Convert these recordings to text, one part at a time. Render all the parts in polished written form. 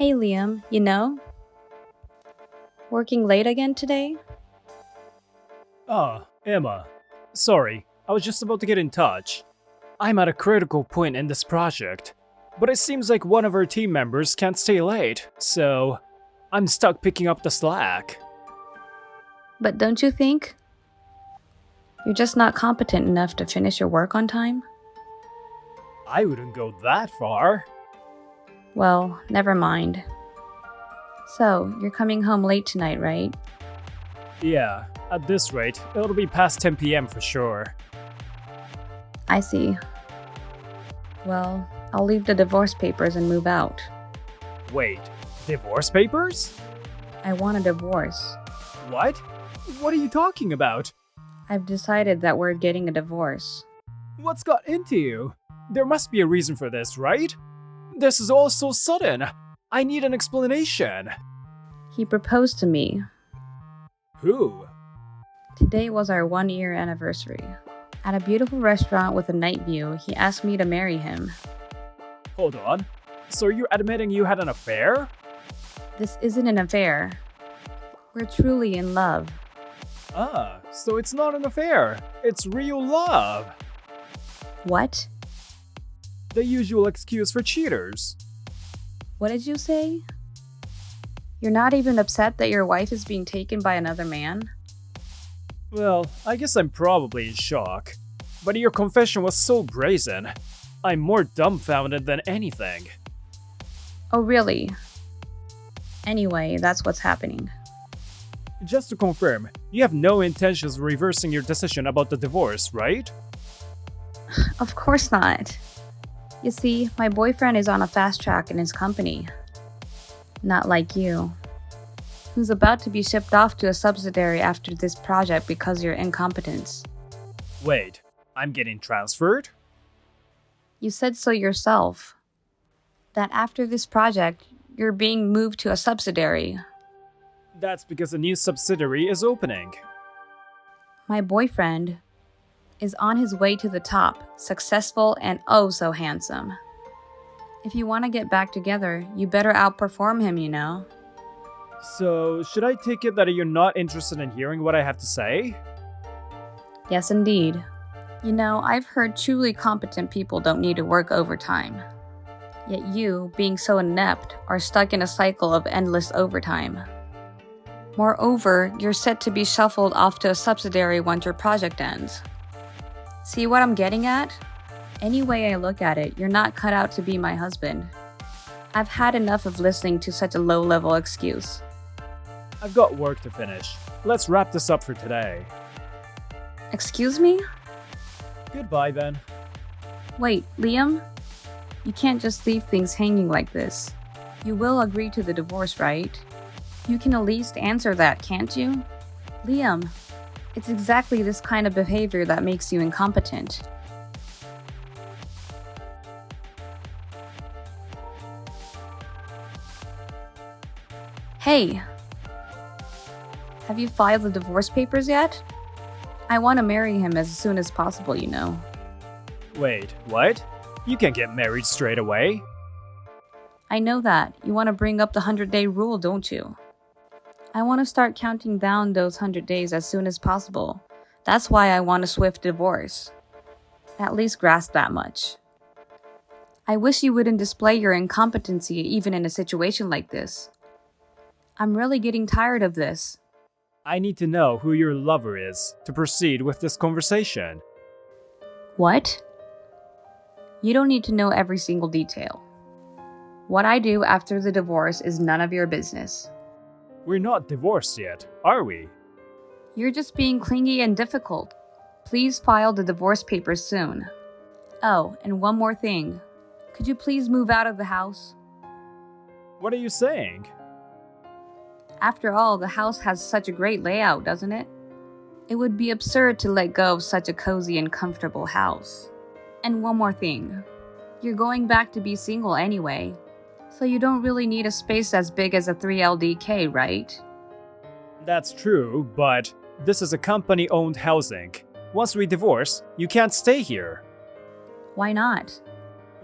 Hey Liam, working late again today? Ah, Emma. Sorry, I was just about to get in touch. I'm at a critical point in this project, but it seems like one of our team members can't stay late, so I'm stuck picking up the slack. But don't you think you're just not competent enough to finish your work on time? I wouldn't go that far. Well, never mind. So, you're coming home late tonight, right? Yeah, at this rate, it'll be past 10 p.m. for sure. I see. Well, I'll leave the divorce papers and move out. Wait, divorce papers? I want a divorce. What? What are you talking about? I've decided that we're getting a divorce. What's got into you? There must be a reason for this, right? This is all so sudden. I need an explanation. He proposed to me. Who? Today was our 1 year anniversary. At a beautiful restaurant with a night view, he asked me to marry him. Hold on. So you're admitting you had an affair? This isn't an affair. We're truly in love. Ah, so it's not an affair. It's real love. What? The usual excuse for cheaters. What did you say? You're not even upset that your wife is being taken by another man? Well, I guess I'm probably in shock. But your confession was so brazen. I'm more dumbfounded than anything. Oh, really? Anyway, that's what's happening. Just to confirm, you have no intentions of reversing your decision about the divorce, right? Of course not. You see, my boyfriend is on a fast track in his company. Not like you, who's about to be shipped off to a subsidiary after this project because of your incompetence. Wait, I'm getting transferred? You said so yourself. That after this project, you're being moved to a subsidiary. That's because a new subsidiary is opening. My boyfriend is on his way to the top, successful and oh so handsome. If you want to get back together, you better outperform him. So, should I take it that you're not interested in hearing what I have to say? Yes, indeed. I've heard truly competent people don't need to work overtime. Yet you, being so inept, are stuck in a cycle of endless overtime. Moreover, you're set to be shuffled off to a subsidiary once your project ends. See what I'm getting at? Any way I look at it, you're not cut out to be my husband. I've had enough of listening to such a low-level excuse. I've got work to finish. Let's wrap this up for today. Excuse me? Goodbye then. Wait, Liam? You can't just leave things hanging like this. You will agree to the divorce, right? You can at least answer that, can't you? Liam, it's exactly this kind of behavior that makes you incompetent. Hey! Have you filed the divorce papers yet? I want to marry him as soon as possible. Wait, what? You can't get married straight away. I know that. You want to bring up the 100-day rule, don't you? I want to start counting down those 100 days as soon as possible. That's why I want a swift divorce. At least grasp that much. I wish you wouldn't display your incompetency even in a situation like this. I'm really getting tired of this. I need to know who your lover is to proceed with this conversation. What? You don't need to know every single detail. What I do after the divorce is none of your business. We're not divorced yet, are we? You're just being clingy and difficult. Please file the divorce papers soon. Oh, and one more thing. Could you please move out of the house? What are you saying? After all, the house has such a great layout, doesn't it? It would be absurd to let go of such a cozy and comfortable house. And one more thing. You're going back to be single anyway, so you don't really need a space as big as a 3LDK, right? That's true, but this is a company-owned housing. Once we divorce, you can't stay here. Why not?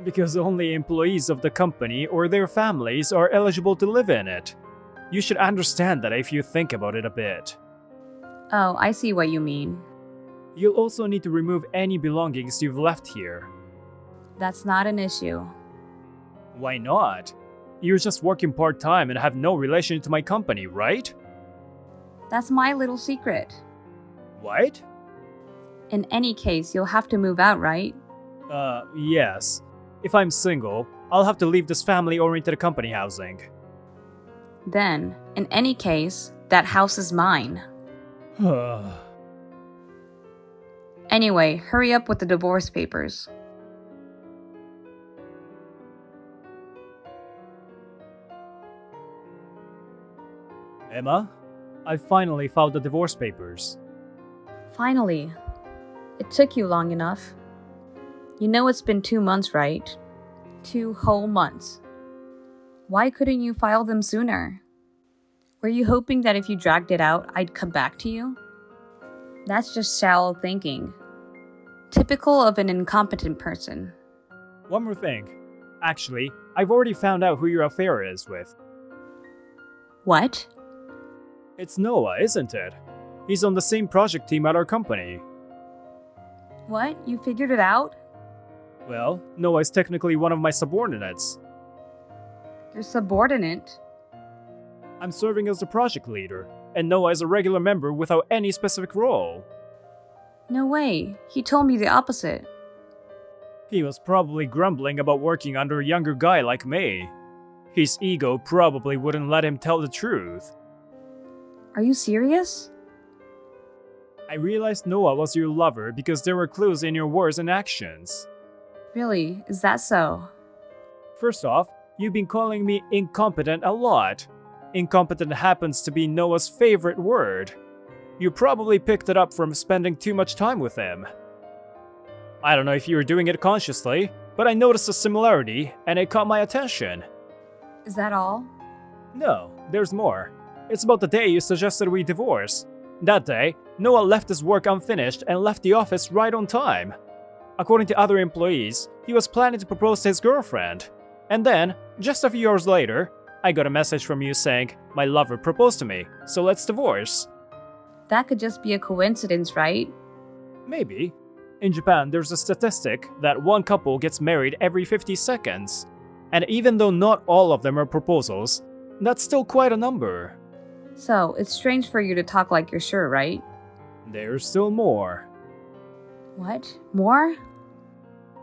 Because only employees of the company or their families are eligible to live in it. You should understand that if you think about it a bit. Oh, I see what you mean. You'll also need to remove any belongings you've left here. That's not an issue. Why not? You're just working part-time and have no relation to my company, right? That's my little secret. What? In any case, you'll have to move out, right? Yes. If I'm single, I'll have to leave this family-oriented company housing. Then, in any case, that house is mine. Anyway, hurry up with the divorce papers. Emma, I finally filed the divorce papers. Finally. It took you long enough. You know it's been 2 months, right? 2 whole months. Why couldn't you file them sooner? Were you hoping that if you dragged it out, I'd come back to you? That's just shallow thinking. Typical of an incompetent person. One more thing. Actually, I've already found out who your affair is with. What? It's Noah, isn't it? He's on the same project team at our company. What? You figured it out? Well, Noah is technically one of my subordinates. Your subordinate? I'm serving as the project leader, and Noah is a regular member without any specific role. No way. He told me the opposite. He was probably grumbling about working under a younger guy like me. His ego probably wouldn't let him tell the truth. Are you serious? I realized Noah was your lover because there were clues in your words and actions. Really? Is that so? First off, you've been calling me incompetent a lot. Incompetent happens to be Noah's favorite word. You probably picked it up from spending too much time with him. I don't know if you were doing it consciously, but I noticed a similarity and it caught my attention. Is that all? No, there's more. It's about the day you suggested we divorce. That day, Noah left his work unfinished and left the office right on time. According to other employees, he was planning to propose to his girlfriend. And then, just a few hours later, I got a message from you saying, "My lover proposed to me, so let's divorce." That could just be a coincidence, right? Maybe. In Japan, there's a statistic that one couple gets married every 50 seconds. And even though not all of them are proposals, that's still quite a number. So, it's strange for you to talk like you're sure, right? There's still more. What? More?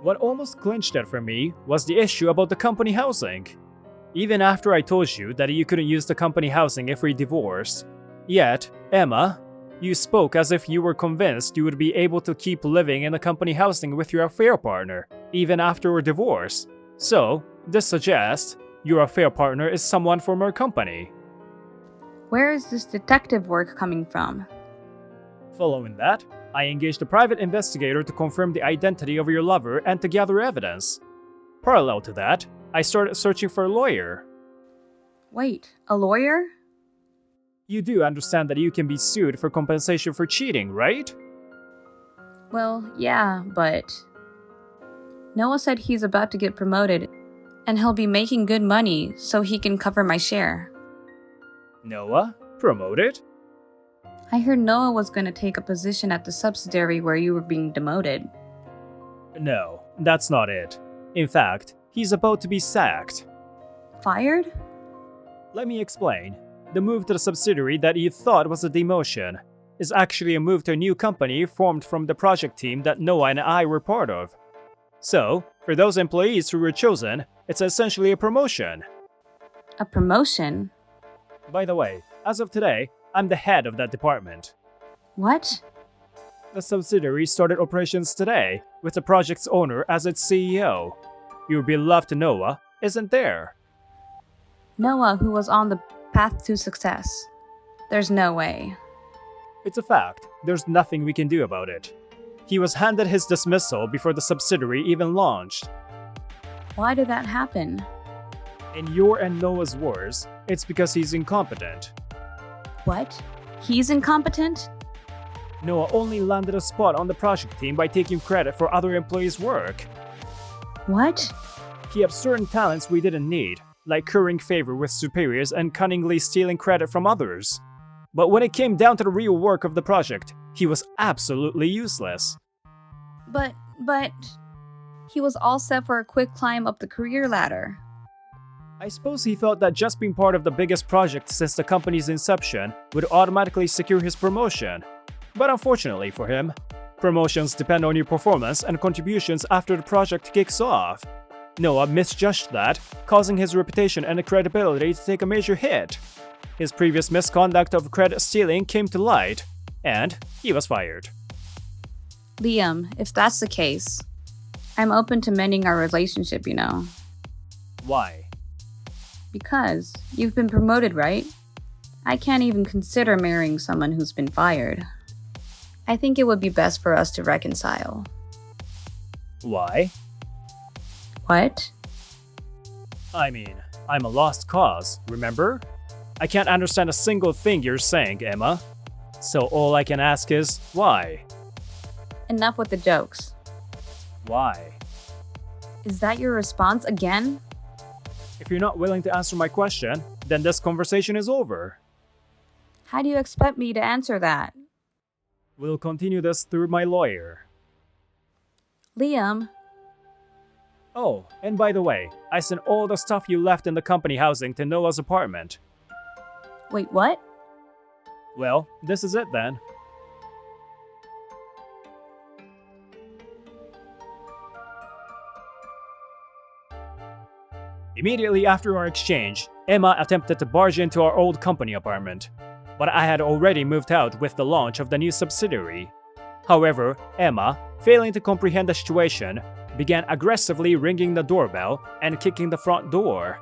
What almost clinched it for me was the issue about the company housing. Even after I told you that you couldn't use the company housing if we divorced, yet, Emma, you spoke as if you were convinced you would be able to keep living in the company housing with your affair partner, even after a divorce. So, this suggests your affair partner is someone from our company. Where is this detective work coming from? Following that, I engaged a private investigator to confirm the identity of your lover and to gather evidence. Parallel to that, I started searching for a lawyer. Wait, a lawyer? You do understand that you can be sued for compensation for cheating, right? Well, yeah, but... Noah said he's about to get promoted, and he'll be making good money so he can cover my share. Noah? Promoted? I heard Noah was going to take a position at the subsidiary where you were being demoted. No, that's not it. In fact, he's about to be sacked. Fired? Let me explain. The move to the subsidiary that you thought was a demotion is actually a move to a new company formed from the project team that Noah and I were part of. So, for those employees who were chosen, it's essentially a promotion. A promotion? By the way, as of today, I'm the head of that department. What? The subsidiary started operations today, with the project's owner as its CEO. Your beloved Noah isn't there. Noah, who was on the path to success. There's no way. It's a fact. There's nothing we can do about it. He was handed his dismissal before the subsidiary even launched. Why did that happen? In your and Noah's words, it's because he's incompetent. What? He's incompetent? Noah only landed a spot on the project team by taking credit for other employees' work. What? He had certain talents we didn't need, like currying favor with superiors and cunningly stealing credit from others. But when it came down to the real work of the project, he was absolutely useless. But... He was all set for a quick climb up the career ladder. I suppose he thought that just being part of the biggest project since the company's inception would automatically secure his promotion. But unfortunately for him, promotions depend on your performance and contributions after the project kicks off. Noah misjudged that, causing his reputation and credibility to take a major hit. His previous misconduct of credit stealing came to light, and he was fired. Liam, if that's the case, I'm open to mending our relationship, you know. Why? Because you've been promoted, right? I can't even consider marrying someone who's been fired. I think it would be best for us to reconcile. Why? What? I mean, I'm a lost cause, remember? I can't understand a single thing you're saying, Emma. So all I can ask is, why? Enough with the jokes. Why? Is that your response again? If you're not willing to answer my question, then this conversation is over. How do you expect me to answer that? We'll continue this through my lawyer. Liam, Oh, and by the way, I sent all the stuff you left in the company housing to Noah's apartment. wait, what? Well, this is it then. Immediately after our exchange, Emma attempted to barge into our old company apartment, but I had already moved out with the launch of the new subsidiary. However, Emma, failing to comprehend the situation, began aggressively ringing the doorbell and kicking the front door.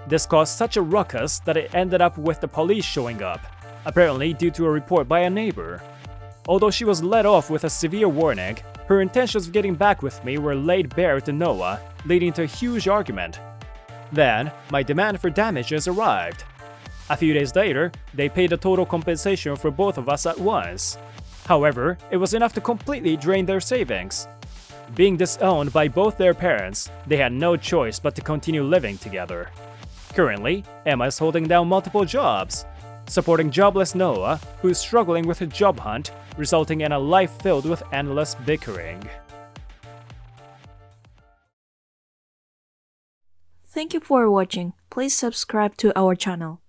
This caused such a ruckus that it ended up with the police showing up, apparently due to a report by a neighbor. Although she was let off with a severe warning, her intentions of getting back with me were laid bare to Noah, leading to a huge argument. Then, my demand for damages arrived. A few days later, they paid a total compensation for both of us at once. However, it was enough to completely drain their savings. Being disowned by both their parents, they had no choice but to continue living together. Currently, Emma is holding down multiple jobs, supporting jobless Noah, who is struggling with a job hunt, resulting in a life filled with endless bickering. Thank you for watching. Please subscribe to our channel.